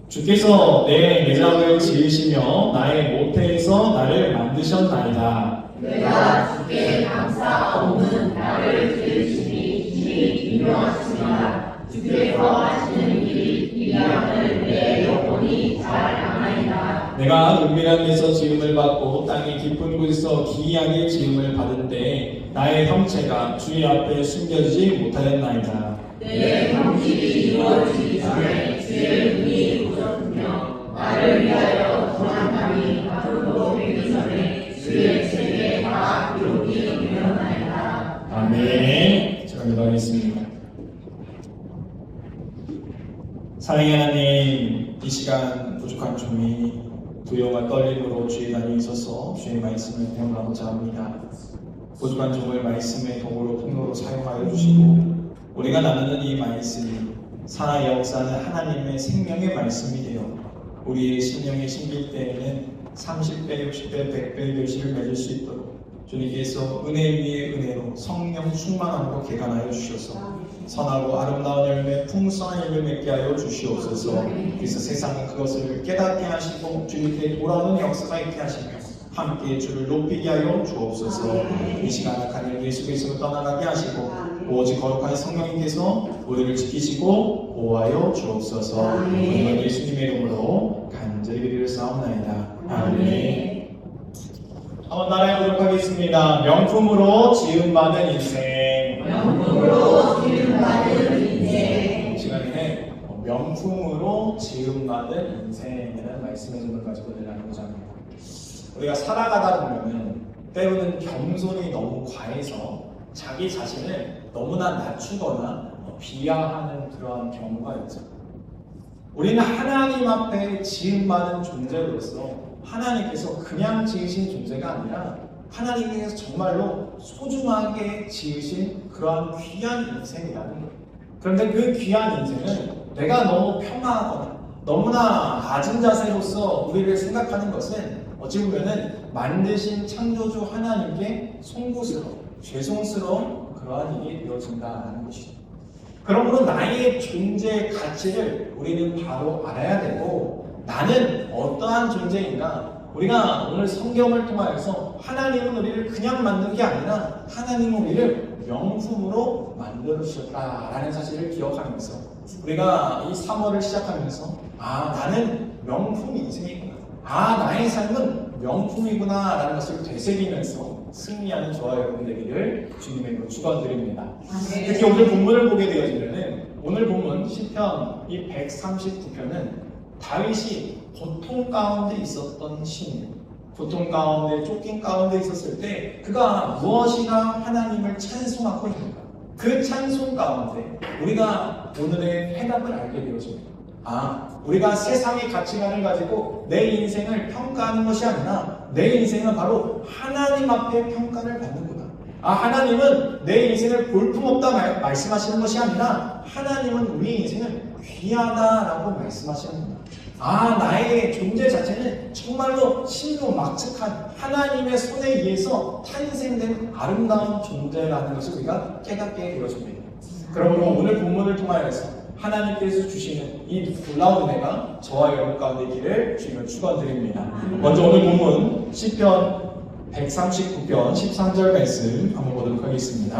주께서 내 내장을 지으시며 나의 모태에서 나를 만드셨나이다. 내가 주께 감사하오는 나를 지으시니 주님 유명하십니다. 주께서 하시는 일이 기이함을 내 영혼이 잘 아나이다. 내가 은밀한 데서 지음을 받고 땅의 깊은 곳에서 기이하게 지음을 받은 때 나의 형체가 주의 앞에 숨겨지지 못하였나이다. 내 형질이 이루어지기 전에 주의 눈이 보셨으며 나를 위하여 정한 밤이 앞으로 되기 전에 주의 책에 다 기록이 되었나이다. 아멘. 제가 기도하겠습니다. 사랑의 하나님, 이 시간 부족한 종이 두려움과 떨림으로 주의 단에 있어서 주의 말씀을 배워나고자 합니다. 부족한 종을 말씀의 도구로 통로로 사용하여 주시고 우리가 나누는 이 말씀이 살아 역사는 하나님의 생명의 말씀이 되어 우리의 심령에 심길 때에는 30배, 60배, 100배 결실을 맺을 수 있도록 주님께서 은혜 위에 은혜로 성령 충만함으로 개간하여 주셔서 선하고 아름다운 열매, 풍성한 열매 맺게 하여 주시옵소서. 그래서 세상은 그것을 깨닫게 하시고 주님께 돌아오는 역사가 있게 하시며 함께 주를 높이게 하여 주옵소서. 이 시간 악한 일 예수 그리스도로 떠나가게 하시고 오직 거룩한 성령님께서 우리를 지키시고 보호하여 주옵소서. 오늘 예수님의 이름으로 간절히 기도를 싸움나이다. 아멘. 한번 따라해보도록 하겠습니다. 명품으로 지음받은 인생. 명품으로 지음받은 인생. 이 시간에는 명품으로 지음받은 인생이라는 말씀의 점을 가지고 나누고자 합니다. 우리가 살아가다 보면은 때로는 겸손이 너무 과해서 자기 자신을 너무나 낮추거나 비하하는 그러한 경우가 있죠. 우리는 하나님 앞에 지음받은 존재로서 하나님께서 그냥 지으신 존재가 아니라 하나님께서 정말로 소중하게 지으신 그러한 귀한 인생이라는 거예요. 그런데 그 귀한 인생은 내가 너무 평화하거나 너무나 낮은 자세로서 우리를 생각하는 것은 어찌 보면은 만드신 창조주 하나님께 송구스러운, 죄송스러운 그러한 일이 되어진다는 것이죠. 그러므로 나의 존재 가치를 우리는 바로 알아야 되고 나는 어떠한 존재인가? 우리가 오늘 성경을 통하여서 하나님은 우리를 그냥 만든 게 아니라 하나님은 우리를 명품으로 만들어 주셨다라는 사실을 기억하면서 우리가 이 3월을 시작하면서 나는 명품 인생이구나. 나의 삶은 명품이구나 라는 것을 되새기면서 승리하는 저와 여러분 되기를 주님의 이름으로 축원드립니다. 특히 오늘 본문을 보게 되어지면은 오늘 본문 시편 이 139편은 다윗이 고통 가운데 있었던 시인, 고통 가운데 쫓긴 가운데 있었을 때 그가 무엇이나 하나님을 찬송하고 있는가? 그 찬송 가운데 우리가 오늘의 해답을 알게 되어집니다. 우리가 세상의 가치관을 가지고 내 인생을 평가하는 것이 아니라 내 인생은 바로 하나님 앞에 평가를 받는구나. 하나님은 내 인생을 볼품없다 말씀하시는 것이 아니라 하나님은 우리 인생을 귀하다라고 말씀하시는구나. 나의 존재 자체는 정말로 신묘막측한 하나님의 손에 의해서 탄생된 아름다운 존재라는 것을 우리가 깨닫게 되어집니다. 그러므로 오늘 본문을 통하여서 하나님께서 주시는 이 놀라운 은혜가 저와 여러분 가운데 있기를 주님을 축원드립니다. 먼저 오늘 본문 시편 139편 13절 말씀 한번 보도록 하겠습니다.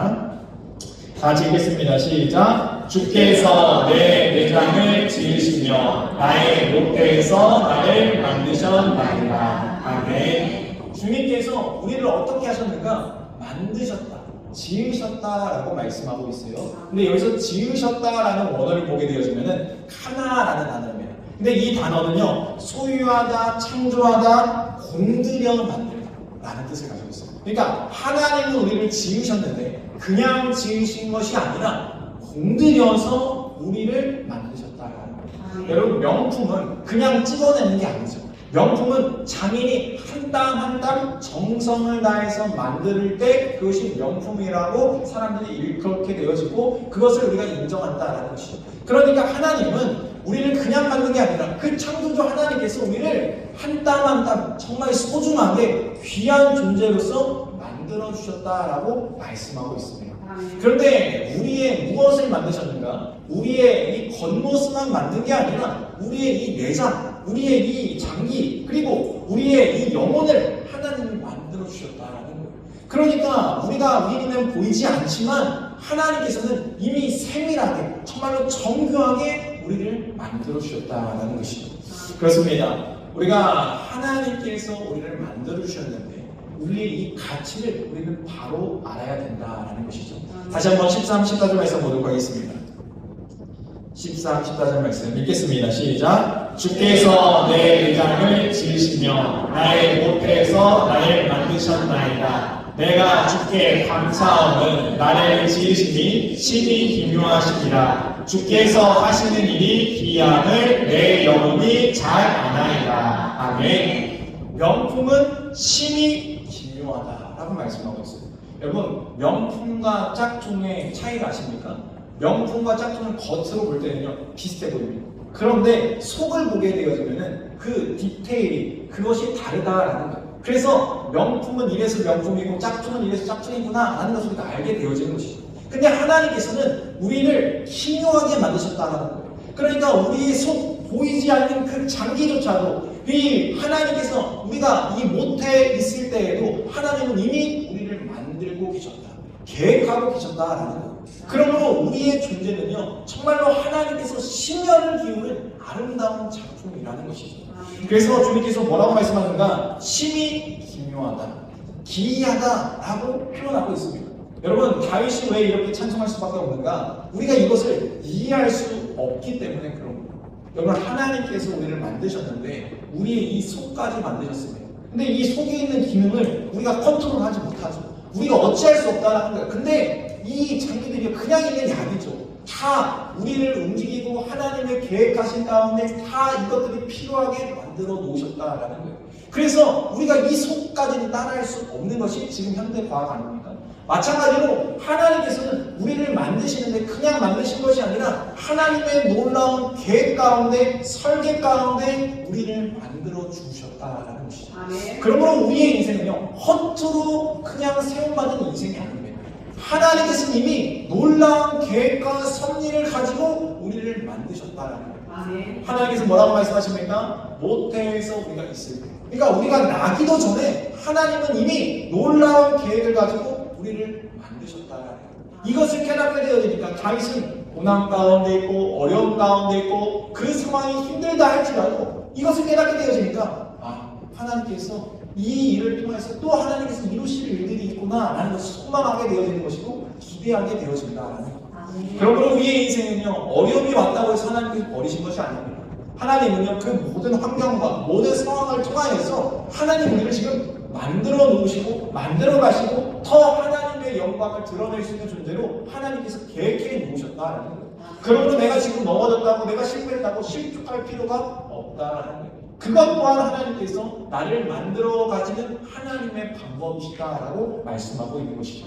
다 같이 읽겠습니다. 시작. 주께서 내 내장을 지으시며 나의 모태에서 나를 만드셨나이다. 아멘. 주님께서 우리를 어떻게 하셨는가? 만드셨다, 지으셨다라고 말씀하고 있어요. 근데 여기서 지으셨다라는 원어를 보게 되어지면은 카나라는 단어입니다. 근데 이 단어는요, 소유하다, 창조하다, 공들여 만들다라는 뜻을 가지고 있어요. 그러니까 하나님은 우리를 지으셨는데 그냥 지으신 것이 아니라 공들여서 우리를 만드셨다라는 거예요. 여러분, 명품은 그냥 찍어내는 게 아니죠. 명품은 장인이 한 땀 한 땀 정성을 다해서 만들 때 그것이 명품이라고 사람들이 일컬게 되어지고 그것을 우리가 인정한다라는 것이죠. 그러니까 하나님은 우리를 그냥 만든 게 아니라 그 창조주 하나님께서 우리를 한 땀 한 땀 정말 소중하게 귀한 존재로서 만들어 주셨다라고 말씀하고 있습니다. 그런데 우리의 무엇을 만드셨는가? 우리의 이 겉모습만 만든 게 아니라 우리의 이 내장, 우리의 이 장기, 그리고 우리의 이 영혼을 하나님이 만들어 주셨다라는 거예요. 그러니까 우리는 보이지 않지만 하나님께서는 이미 세밀하게, 정말로 정교하게 우리를 만들어 주셨다라는 것이죠. 그렇습니다. 우리가 하나님께서 우리를 만들어 주셨는데 우리의 이 가치를 우리는 바로 알아야 된다라는 것이죠. 다시 한번 13, 14절 말씀 보도록 하겠습니다. 13, 14절 말씀 읽겠습니다. 시작. 주께서 내 의장을 지으시며 나의 모태에서 나를 만드셨나이다. 내가 주께 감사함은 나를 지으시니 심히 기묘하시니라. 주께서 하시는 일이 기이함을 내 영혼이 잘 아나이다. 아멘. 명품은 심히 기묘하다라고 말씀하고 있어요. 여러분, 명품과 짝퉁의 차이를 아십니까? 명품과 짝퉁은 겉으로 볼 때는요 비슷해 보입니다. 그런데 속을 보게 되어지면은 그 디테일이 그것이 다르다라는 거예요. 그래서 명품은 이래서 명품이고 짝퉁은 이래서 짝퉁이구나 라는 것을 우리가 알게 되어지는 것이죠. 근데 하나님께서는 우리를 기묘하게 만드셨다는 거예요. 그러니까 우리의 속 보이지 않는 그 장기조차도 이 하나님께서 우리가 이 모태에 있을 때에도 하나님은 이미 우리를 만들고 계셨다, 계획하고 계셨다라는 거예요. 그러므로 우리의 존재는요 정말로 하나님께서 심혈을 기울인 아름다운 작품이라는 것이죠. 그래서 주님께서 뭐라고 말씀하는가? 심히 기묘하다, 기이하다라고 표현하고 있습니다. 여러분, 다윗이 왜 이렇게 찬송할 수밖에 없는가? 우리가 이것을 이해할 수 없기 때문에 그런 거예요. 여러분, 하나님께서 우리를 만드셨는데 우리의 이 속까지 만드셨습니다. 근데 이 속에 있는 기능을 우리가 컨트롤하지 못하죠. 우리가 어찌할 수 없다는 거예요. 근데 이 장기들이 그냥 있는 게 아니죠. 다 우리를 움직이고 하나님의 계획하신 가운데 다 이것들이 필요하게 만들어 놓으셨다라는 거예요. 그래서 우리가 이 속까지는 따라할 수 없는 것이 지금 현대 과학 아닙니까? 마찬가지로 하나님께서는 우리를 만드시는데 그냥 만드신 것이 아니라 하나님의 놀라운 계획 가운데, 설계 가운데 우리를 만들어 주셨다라는 것이죠. 그러므로 우리의 인생은요 허투루 그냥 세움받은 인생이 아닙니다. 하나님께서는 이미 놀라운 계획과 섭리를 가지고 우리를 만드셨다라는 거예요. 하나님께서 뭐라고 말씀하십니까? 모태에서 우리가 있을 때, 그러니까 우리가 나기도 전에 하나님은 이미 놀라운 계획을 가지고 우리를 만드셨다라는 거예요. 이것을 깨닫게 되어지니까 다윗은 고난 가운데 있고 어려움 가운데 있고 그 상황이 힘들다 할지라도 이것을 깨닫게 되어지니까 하나님께서 이 일을 통해서 또 하나님께서 이루실 일들이 있구나 라는 것을 소망하게 되어지는 것이고 기대하게 되어진다라는 거예요. 그러므로 우리의 인생은요 어려움이 왔다고 해서 하나님께서 버리신 것이 아닙니다. 하나님은요 그 모든 환경과 모든 상황을 통하여서 하나님 우리를 지금 만들어 놓으시고 만들어 가시고 더 하나님의 영광을 드러낼 수 있는 존재로 하나님께서 계획해 놓으셨다라는 거예요. 그러므로 내가 지금 넘어졌다고 내가 실패했다고 실족할 필요가 없다라는 거예요. 그것 또한 하나님께서 나를 만들어 가지는 하나님의 방법이시다라고 말씀하고 있는 것이죠.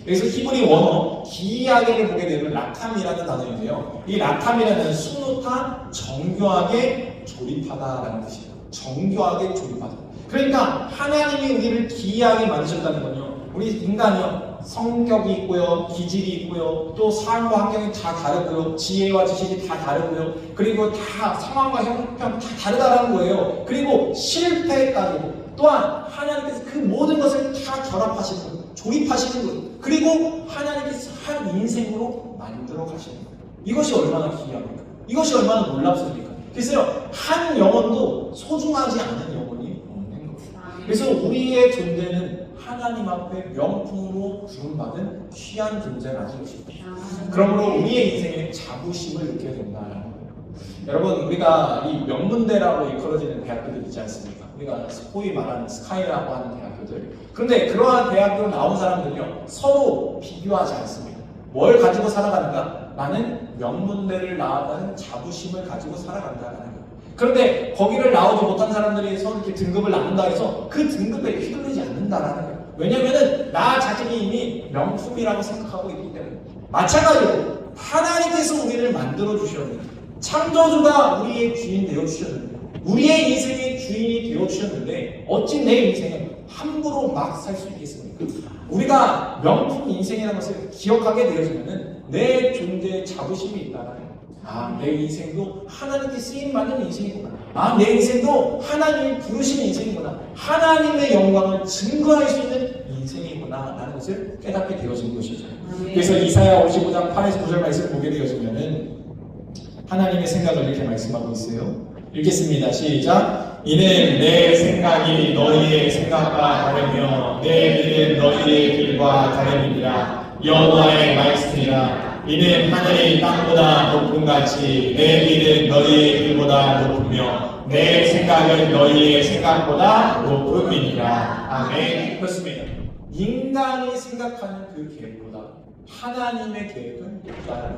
그래서 히브리 원어 기이하게를 보게 되면 라탐이라는 단어인데요. 이 라탐이라는 순우타 정교하게 조립하다라는 뜻이에요. 정교하게 조립하다. 그러니까 하나님이 우리를 기이하게 만드셨다는 건요. 우리 인간이요. 성격이 있고요. 기질이 있고요. 또 삶과 환경이 다 다르고요. 지혜와 지식이 다 다르고요. 그리고 다 상황과 형편 다 다르다라는 거예요. 그리고 실패까지도 또한 하나님께서 그 모든 것을 다 결합하시는 거예요. 조립하시는 거예요. 그리고 하나님께서 한 인생으로 만들어 가시는 거예요. 이것이 얼마나 기이합니까? 이것이 얼마나 놀랍습니까? 그래서 한 영혼도 소중하지 않은 영혼이 없는 거예요. 그래서 우리의 존재는 하나님 앞에 명품으로 부름받은 귀한 존재라는 것입니다. 그러므로 우리의 인생에 자부심을 느껴야 된다는 거예요. 여러분, 우리가 이 명문대라고 일컬어지는 대학교들 있지 않습니까? 우리가 소위 말하는 스카이라고 하는 대학교들. 그런데 그러한 대학교로 나온 사람들은요 서로 비교하지 않습니다. 뭘 가지고 살아가는가? 나는 명문대를 나왔다는 자부심을 가지고 살아간다는 거예요. 그런데 거기를 나오지 못한 사람들이 서로 이렇게 등급을 나눈다 해서 그 등급에 휘둘리지 않는다라는 거예요. 왜냐면은 나 자신이 이미 명품이라고 생각하고 있기 때문에. 마찬가지로 하나님께서 우리를 만들어 주셨는데, 창조주가 우리의 주인 되어 주셨는데, 우리의 인생의 주인이 되어 주셨는데 어찌 내 인생을 함부로 막 살 수 있겠습니까? 우리가 명품 인생이라는 것을 기억하게 되어지면은 내 존재에 자부심이 있다는 거예요. 내 인생도 하나님께 쓰임받는 인생이구나. 내 인생도 하나님이 부르시는 인생이구나. 하나님의 영광을 증거할 수 있는 인생이구나 라는 것을 깨닫게 되어진 것이죠. 그래서 이사야 55장 8에서 9절 말씀을 보게 되어지면은 하나님의 생각을 이렇게 말씀하고 있어요. 읽겠습니다. 시작. 이는 내 생각이 너희의 생각과 다르며 내 길은 너희의 길과 다름이니라. 여호와의 말씀이라. 이는 하늘이 땅보다 높음같이 내 길은 너희의 길보다 높으며 내 생각은 너희의 생각보다 높음이니라. 아멘. 그렇습니다. 인간이 생각하는 그 계획보다 하나님의 계획은 높다는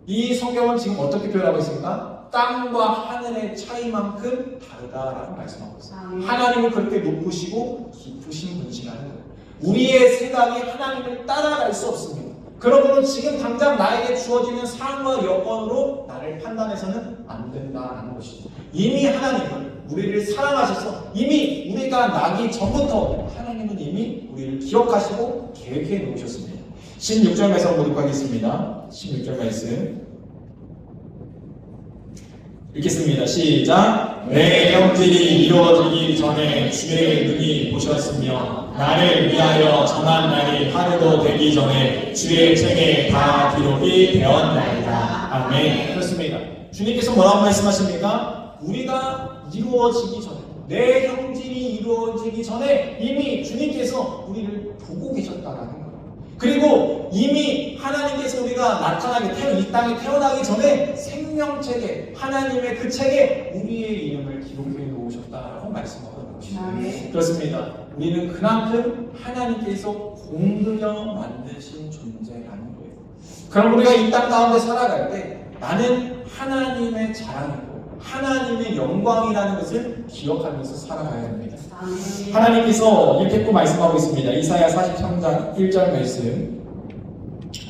이 성경은 지금 어떻게 표현하고 있습니까? 땅과 하늘의 차이만큼 다르다라고 말씀하고 있어요. 하나님은 그렇게 높으시고 깊으신 분이시라는 거예요. 우리의 생각이 하나님을 따라갈 수 없습니다. 그러므로 지금 당장 나에게 주어지는 상황과 여건으로 나를 판단해서는 안 된다는 것이죠. 이미 하나님은 우리를 사랑하셔서 이미 우리가 나기 전부터 하나님은 이미 우리를 기억하시고 계획해 놓으셨습니다. 16절 말씀 보도록 하겠습니다. 16절 말씀 읽겠습니다. 시작. 내 형질이 이루어지기 전에 주의 눈이 보셨으며 나를 위하여 정한 날이 하루도 되기 전에 주의 책에 다 기록이 되었나이다. 아멘. 그렇습니다. 주님께서 뭐라고 말씀하십니까? 우리가 이루어지기 전에 내 형질이 이루어지기 전에 이미 주님께서 우리를 보고 계셨다라는 거예요. 그리고 이미 하나님께서 우리가 나타나게 이 땅에 태어나기 전에 생명책에 하나님의 그 책에 우리의 이름을 기록해 놓으셨다라고 말씀하고 있습니다. 그렇습니다. 우리는 그만큼 하나님께서 공들여 만드신 존재라는 거예요. 그럼 우리가 이 땅 가운데 살아갈 때 나는 하나님의 자랑이고 하나님의 영광이라는 것을 기억하면서 살아가야 됩니다. 하나님께서 이렇게 또 말씀하고 있습니다. 이사야 43장 1절 말씀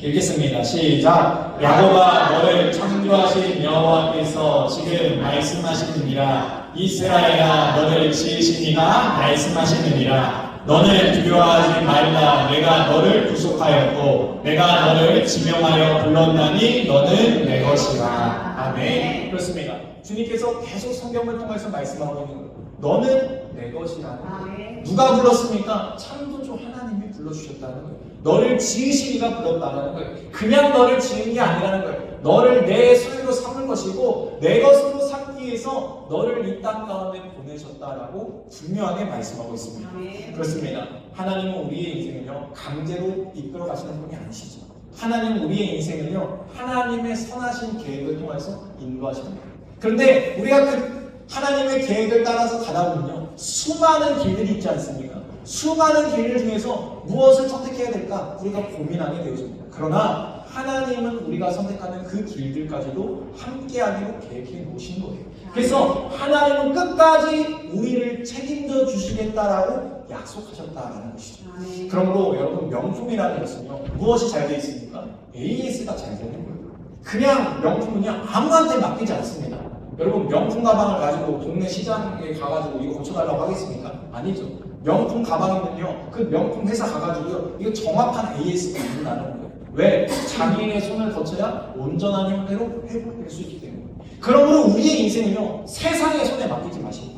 읽겠습니다. 시작. 야곱아 너를 창조하신 여호와께서 지금 말씀하시느니라. 이스라엘아 너를 지으신 이가 말씀하시느니라. 너는 두려워하지 말라. 내가 너를 구속하였고 내가 너를 지명하여 불렀나니 너는 내 것이라. 아멘. 그렇습니다. 주님께서 계속 성경을 통해서 말씀하고 있는 거예요. 너는 내 것이라는 거예요. 누가 불렀습니까? 창조주 하나님이 불러주셨다는 거예요. 너를 지으신 이가 불렀다는 거예요. 그냥 너를 지은 게 아니라는 거예요. 너를 내 소유로 삼을 것이고 내 것으로 삼기 위해서 너를 이 땅 가운데 보내셨다라고 분명하게 말씀하고 있습니다. 그렇습니다. 하나님은 우리의 인생을요 강제로 이끌어 가시는 분이 아니시죠. 하나님은 우리의 인생을요 하나님의 선하신 계획을 통해서 인도하십니다. 그런데 우리가 그 하나님의 계획을 따라서 가다 보면요 수많은 길들이 있지 않습니까? 수많은 길들 중에서 무엇을 선택해야 될까 우리가 고민하게 되어집니다. 그러나 하나님은 우리가 선택하는 그 길들까지도 함께하기로 계획해 놓으신 거예요. 그래서 하나님은 끝까지 우리를 책임져 주시겠다라고 약속하셨다라는 것이죠. 그러므로 여러분 명품이라는 것은요 무엇이 잘 되어 있습니까? AS가 잘 되는 거예요. 그냥 명품은요 아무한테 맡기지 않습니다. 여러분 명품 가방을 가지고 동네 시장에 가가지고 이거 고쳐달라고 하겠습니까? 아니죠. 명품 가방이면요 그 명품 회사 가가지고요 이거 정확한 AS가 있다는 거예요. 왜? 자기의 손을 거쳐야 온전한 형태로 회복될 수 있기 때문에. 그러므로 우리의 인생은요 세상의 손에 맡기지 마시고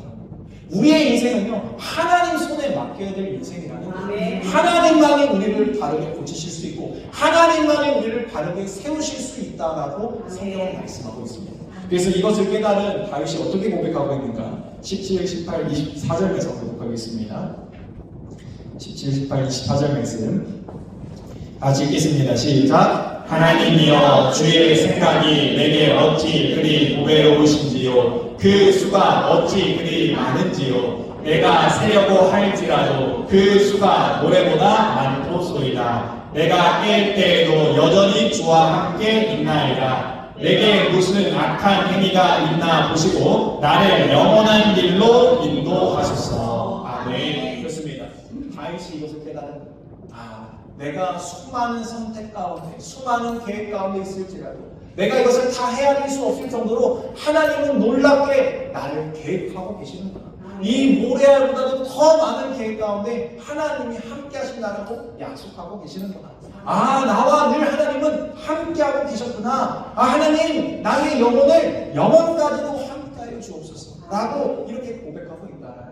우리의 인생은요 하나님 손에 맡겨야 될 인생이라는 거예요. 하나님만이 우리를 바르게 고치실 수 있고 하나님만이 우리를 바르게 세우실 수 있다라고 성경은 말씀하고 있습니다. 그래서 이것을 깨달은 다윗이 어떻게 고백하고 있는가? 17, 18, 24절 말씀 고백하겠습니다. 17, 18, 24절 말씀 같이 읽겠습니다. 시작. 하나님이여 주의 생각이 내게 어찌 그리 보배로우신지요 그 수가 어찌 그리 많은지요 내가 세려고 할지라도 그 수가 모래보다 많도소이다. 내가 깰 때에도 여전히 주와 함께 있나이다. 내게 무슨 악한 행위가 있나 보시고 나를 영원한 길로 인도하소서. 아멘. 그렇습니다. 다윗이 이것을 깨달은 내가 수많은 선택 가운데 수많은 계획 가운데 있을지라도 내가 이것을 다 헤아릴 수 없을 정도로 하나님은 놀랍게 나를 계획하고 계시는구나. 이 모래알보다도 더 많은 계획 가운데 하나님이 함께 하신다고 약속하고 계시는구나. 아, 나와 늘 하나님은 함께하고 계셨구나. 아, 하나님 나의 영혼을 영원까지도 함께하여 주옵소서 라고 이렇게 고백하고 있다.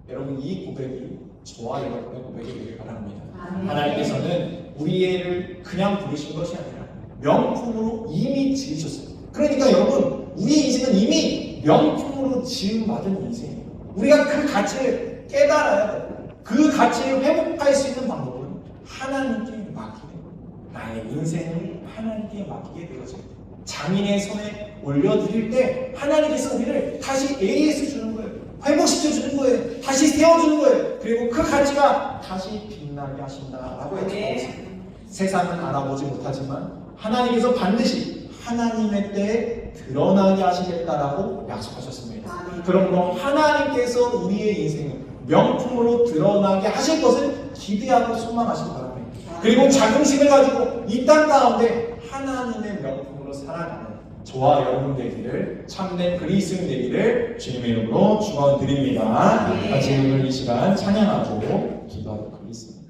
여러분, 이 고백이 저와 여러분의 고백이 되길 바랍니다. 하나님께서는 우리를 그냥 부르신 것이 아니라 명품으로 이미 지으셨어요. 그러니까 여러분, 우리의 인생은 이미 명품으로 지음받은 인생이에요. 우리가 그 가치를 깨달아야 돼요. 그 가치를 회복할 수 있는 방법은 하나님께 맡기는 거예요. 나의 인생을 하나님께 맡기게 되어집니다. 장인의 손에 올려드릴 때 하나님께서 우리를 다시 AS 주는 거예요. 회복시켜 주는 거예요. 다시 세워주는 거예요. 그리고 그 가치가 다시 빛나게 하신다라고 했습니다. 세상은 알아보지 못하지만 하나님께서 반드시 하나님의 때에 드러나게 하시겠다라고 약속하셨습니다. 그러므로 하나님께서 우리의 인생을 명품으로 드러나게 하실 것을 기대하고 소망하시기 바랍니다. 그리고 자긍심을 가지고 이 땅 가운데 하나님의 명품으로 살아가는 저와 여러분 되기를, 참된 그리스도인 되기를 주님의 이름으로 축원드립니다. 같이 오늘 이 시간 찬양하고 기도하도록 하겠습니다.